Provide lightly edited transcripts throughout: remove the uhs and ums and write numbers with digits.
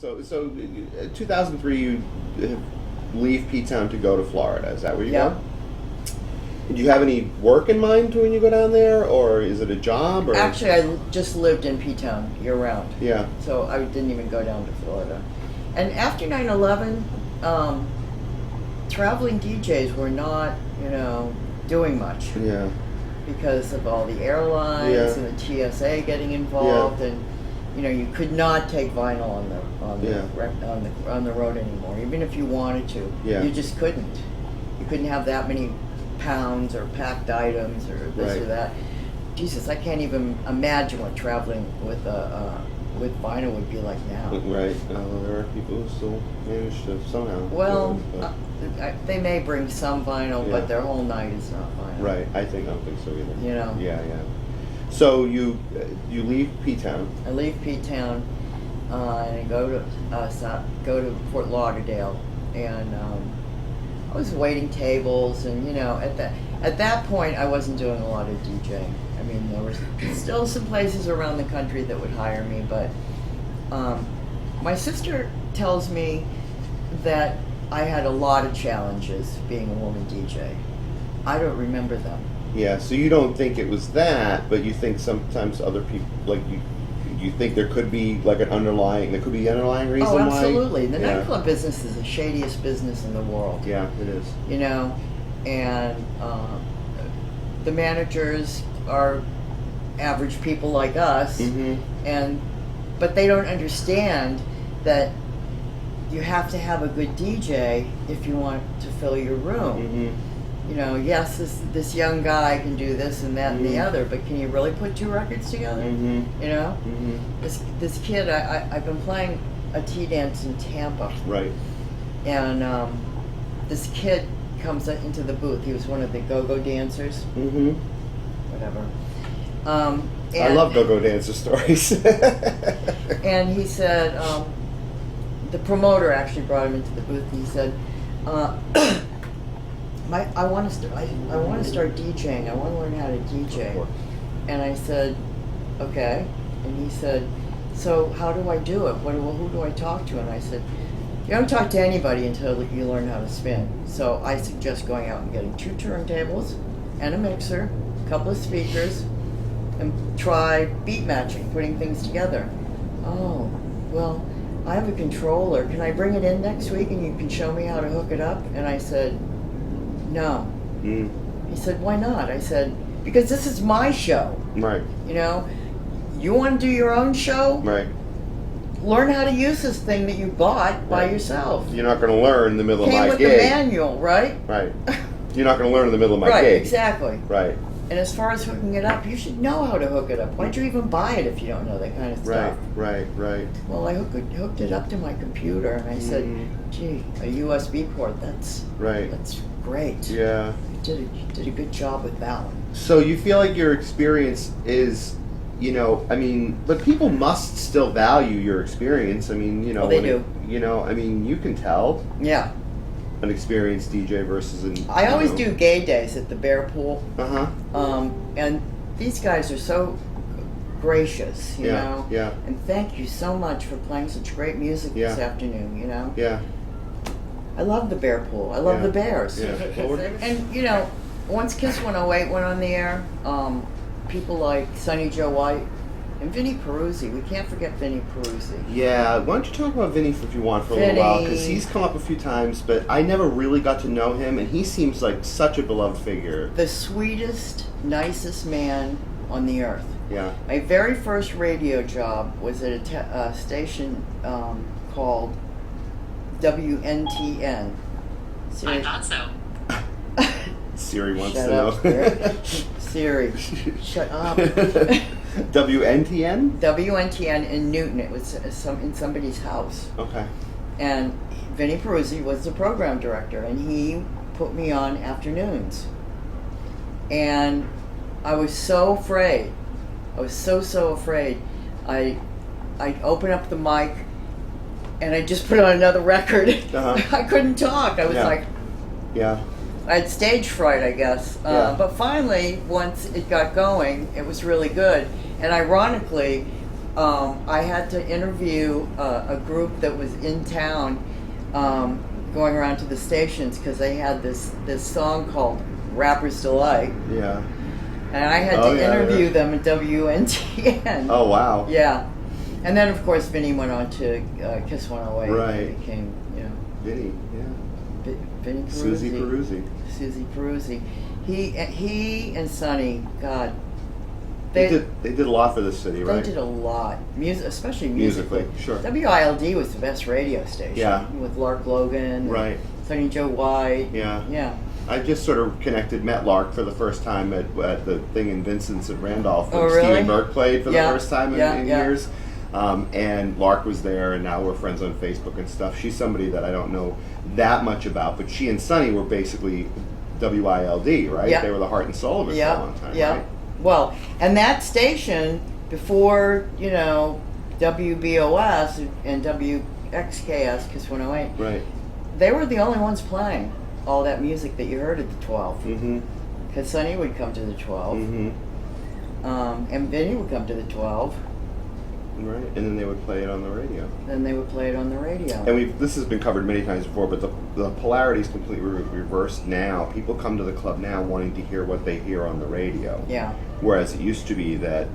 So 2003, you leave P-Town to go to Florida. Is that where you go? Do you have any work in mind when you go down there, or is it a job? Or? Actually, I just lived in P-Town year-round. Yeah. So I didn't even go down to Florida. And after 9/11, traveling DJs were not, doing much. Yeah. Because of all the airlines and the TSA getting involved, and you could not take vinyl on the road anymore, even if you wanted to. Yeah. You just couldn't. You couldn't have that many pounds or packed items or this or that. Jesus, I can't even imagine what traveling with vinyl would be like now. Right. There are people who still manage to somehow. Well, they may bring some vinyl, but their whole night is not vinyl. Right. I don't think so either. Yeah. So you leave P-Town. I leave P-Town and go to Fort Lauderdale, and I was waiting tables, and at that point I wasn't doing a lot of DJing. I mean, there were still some places around the country that would hire me, but my sister tells me that I had a lot of challenges being a woman DJ. I don't remember them. Yeah, so you don't think it was that, but you think sometimes other people, like you think there could be an underlying reason why? Oh, absolutely. The nightclub business is the shadiest business in the world. Yeah, it is. And the managers are average people like us, but they don't understand that you have to have a good DJ if you want to fill your room. Yes, this young guy can do this and that and the other, but can you really put two records together? This kid, I've been playing a tea dance in Tampa. Right. And this kid comes into the booth. He was one of the go-go dancers. Whatever. I love go-go dancer stories. And he said, the promoter actually brought him into the booth, and he said, I want to start DJing. I want to learn how to DJ. And I said, okay. And he said, so how do I do it? Who do I talk to? And I said, you don't talk to anybody until you learn how to spin. So I suggest going out and getting 2 turntables and a mixer, a couple of speakers, and try beat matching, putting things together. Oh, well, I have a controller. Can I bring it in next week and you can show me how to hook it up? And I said, no. He said, why not? I said, because this is my show. Right. You want to do your own show? Right. Learn how to use this thing that you bought by yourself. You're not going to learn in the middle of my gig. Came with the manual, right? Right. You're not going to learn in the middle of my gig. Right, exactly. Right. And as far as hooking it up, you should know how to hook it up. Why'd you even buy it if you don't know that kind of stuff? Right. Well, I hooked it up to my computer, and I said, gee, a USB port, that's great. Yeah. You did a good job with that one. So you feel like your experience is, but people must still value your experience. Well, they do. You can tell. Yeah. An experienced DJ versus an... I always do gay days at the Bear Pool. Uh-huh. And these guys are so gracious, you know? Yeah. And thank you so much for playing such great music this afternoon, Yeah. I love the Bear Pool. I love the Bears. Yeah. And, once Kiss 108 went on the air, people like Sonny Joe White and Vinnie Peruzzi. We can't forget Vinnie Peruzzi. Yeah. Why don't you talk about Vinnie if you want for a little while? Because he's come up a few times, but I never really got to know him, and he seems like such a beloved figure. The sweetest, nicest man on the earth. Yeah. My very first radio job was at a station called WNTN. I thought so. Siri wants Shut to up, know. Siri, shut up. WNTN? WNTN in Newton. It was in somebody's house. Okay. And Vinnie Peruzzi was the program director, and he put me on afternoons. And I was so afraid. I was so afraid. I'd open up the mic, and I'd just put on another record. Uh-huh. I couldn't talk. I was like... Yeah. I had stage fright, I guess. But finally, once it got going, it was really good. And ironically, I had to interview a group that was in town, going around to the stations because they had this song called "Rapper's Delight," Yeah. and I had to interview them at WNTN. Oh wow. Yeah, and then of course Vinnie went on to Kiss 108. Right. And became, Vinnie. Yeah. Vinnie Peruzzi. Susie Peruzzi. He and Sonny, God, They did a lot for the city, right? They did a lot, especially musically. Sure. WILD was the best radio station. Yeah. With Lark Logan. Right. Sonny Joe White. Yeah. Yeah. I just sort of met Lark for the first time at the thing in Vincent's at Randolph when Oh, really? Stephen Burke played for the first time in years. And Lark was there, and now we're friends on Facebook and stuff. She's somebody that I don't know that much about, but she and Sonny were basically WILD, right? Yeah. They were the heart and soul of it for a long time, right? Well, and that station, before, WBOS and WXKS, Kiss 108, Right. they were the only ones playing all that music that you heard at the 12. Mm-hmm. Because Sonny would come to the 12. Mm-hmm. And Vinnie would come to the 12. Right. And then they would play it on the radio. Then they would play it on the radio. And this has been covered many times before, but the polarity is completely reversed now. People come to the club now wanting to hear what they hear on the radio. Yeah. Whereas it used to be that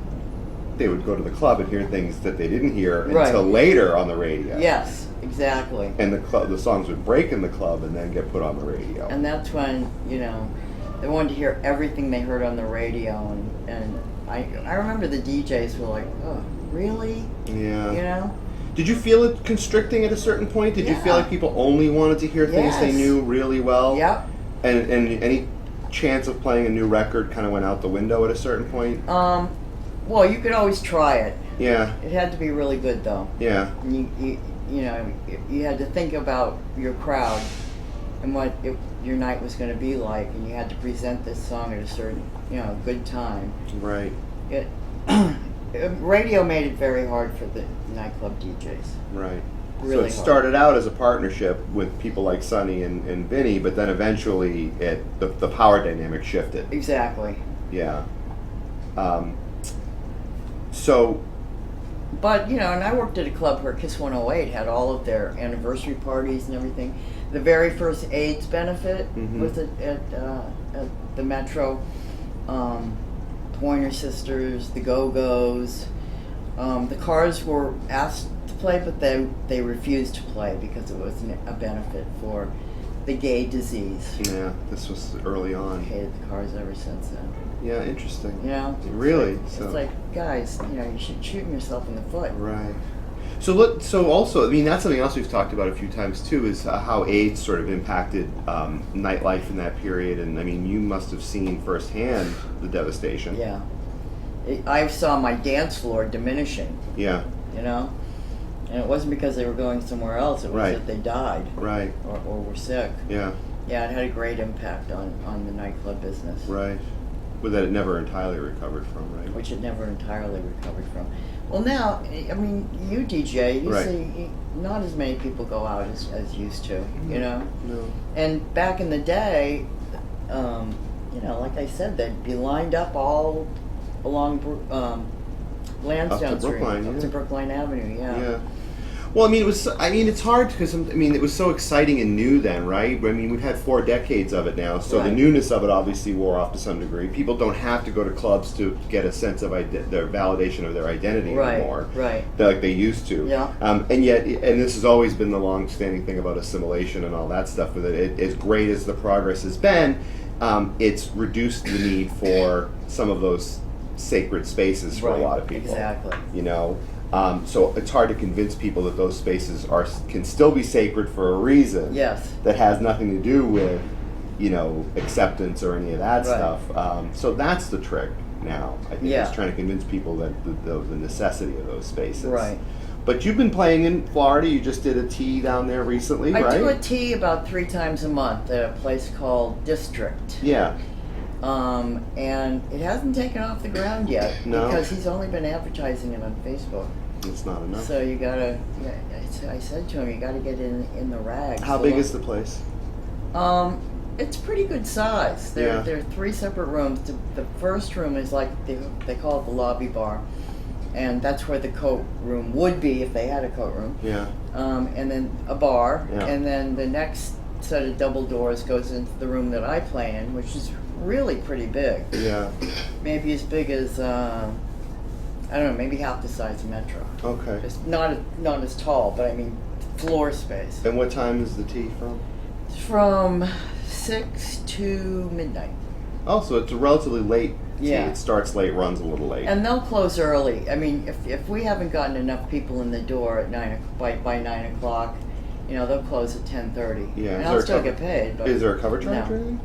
they would go to the club and hear things that they didn't hear Right. until later on the radio. Yes, exactly. And the songs would break in the club and then get put on the radio. And that's when, they wanted to hear everything they heard on the radio. And I remember the DJs were like, oh, really? Yeah. Did you feel it constricting at a certain point? Did you feel like people only wanted to hear things they knew really well? Yep. And any chance of playing a new record kind of went out the window at a certain point? Well, you could always try it. Yeah. It had to be really good, though. Yeah. You had to think about your crowd and what your night was going to be like, and you had to present this song at a certain, good time. Right. Radio made it very hard for the nightclub DJs. Right. Really so it hard. started out as a partnership with people like Sonny and Vinnie, but then eventually the power dynamic shifted. Exactly. Yeah. So. But, and I worked at a club where Kiss 108 had all of their anniversary parties and everything. The very first AIDS benefit was at the Metro. Pointer Sisters, the Go-Go's. The Cars were asked to play, but they refused to play because it wasn't a benefit for the gay disease. Yeah, this was early on. I hated the Cars ever since then. Yeah, interesting. Really? So. It's like, guys, you should shoot yourself in the foot. Right. So also, that's something else we've talked about a few times too, is how AIDS sort of impacted nightlife in that period. And you must have seen firsthand the devastation. Yeah. I saw my dance floor diminishing. Yeah. And it wasn't because they were going somewhere else. It was that they died. Right. Or were sick. Yeah. Yeah, it had a great impact on the nightclub business. Right. But that it never entirely recovered from, right? Which it never entirely recovered from. Well, now, you DJ, you see not as many people go out as used to, No. And back in the day, like I said, they'd be lined up all along Lansdowne Street, up to Brookline Avenue, Yeah. Well, it's hard because, it was so exciting and new then, right? We've had 4 decades of it now, so the newness of it obviously wore off to some degree. People don't have to go to clubs to get a sense of their validation of their identity anymore. Right. Like they used to. Yeah. And this has always been the long-standing thing about assimilation and all that stuff, with it. As great as the progress has been, it's reduced the need for some of those sacred spaces for a lot of people. Exactly. So it's hard to convince people that those spaces can still be sacred for a reason. Yes. That has nothing to do with, acceptance or any of that stuff. So that's the trick now. I think is trying to convince people that the necessity of those spaces. Right. But you've been playing in Florida. You just did a tea down there recently, right? I do a tea about 3 times a month at a place called District. Yeah. And it hasn't taken off the ground yet because he's only been advertising it on Facebook. It's not enough. So you gotta. I said to him, you gotta get in the rags. How big is the place? It's pretty good size. There are 3 separate rooms. The first room is like they call it the lobby bar, and that's where the coat room would be if they had a coat room. Yeah. And then a bar, Yeah. and then the next set of double doors goes into the room that I play in, which is really pretty big. Yeah. Maybe as big as I don't know, maybe half the size of Metro. Okay. Just not as tall, but I mean floor space. And what time is the tea from? From 6 to midnight. Oh, so it's a relatively late tea. Yeah. It starts late, runs a little late. And they'll close early. I mean, if we haven't gotten enough people in the door at by 9 o'clock, you know, they'll close at 10:30. Yeah. And Is I'll there a still cover- get paid. But Is there a cover charge No. or anything?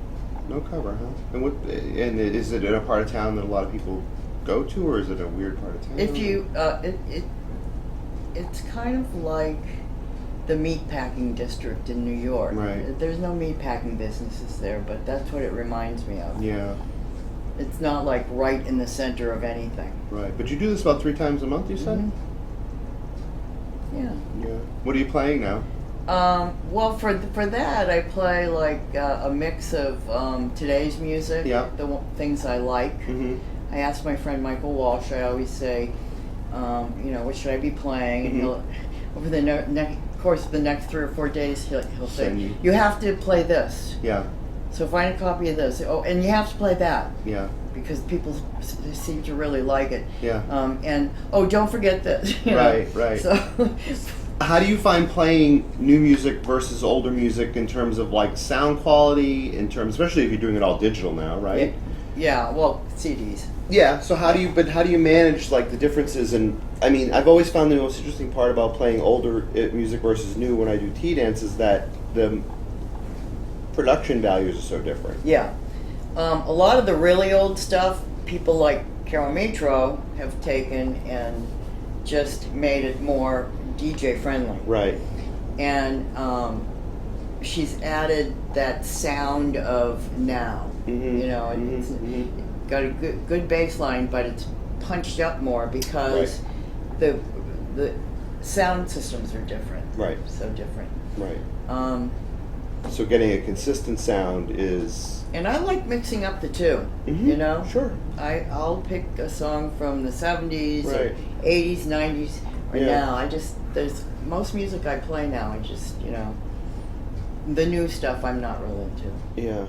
No cover, huh? And is it in a part of town that a lot of people go to, or is it a weird part of town? If you, it's kind of like the meatpacking district in New York. Right. There's no meatpacking businesses there, but that's what it reminds me of. Yeah. It's not like right in the center of anything. Right. But you do this about 3 times a month, you said? Mhm. Yeah. Yeah. What are you playing now? Well, for that, I play like a mix of today's music, Yeah. things I like. Mm-hmm. I ask my friend Michael Walsh. I always say, you know, what should I be playing? And Mhm. he'll, over the course of the next 3 or 4 days, he'll say, Send you. you have to play this. Yeah. So find a copy of this. Oh, and you have to play that Yeah. because people seem to really like it. Yeah. And oh, don't forget this. you know. Right, right. So. How do you find playing new music versus older music in terms of like sound quality, especially if you're doing it all digital now, right? Yeah, well, CDs. Yeah. So how do you manage like the differences? And I mean, I've always found the most interesting part about playing older music versus new when I do tea dance is that the production values are so different. Yeah. A lot of the really old stuff, people like Carol Mitro have taken and just made it more DJ friendly. Right. And she's added that sound of now. Mhm, You know, mhm, it's mhm. got a good bass line, but it's punched up more because the sound systems are different. Right. So different. Right. So getting a consistent sound is. And I like mixing up the two. Mhm, You know. Sure. I'll pick a song from the 70s Right. or 80s, 90s, or Yeah. now. There's most music I play now, I just, you know, the new stuff I'm not really into. Yeah.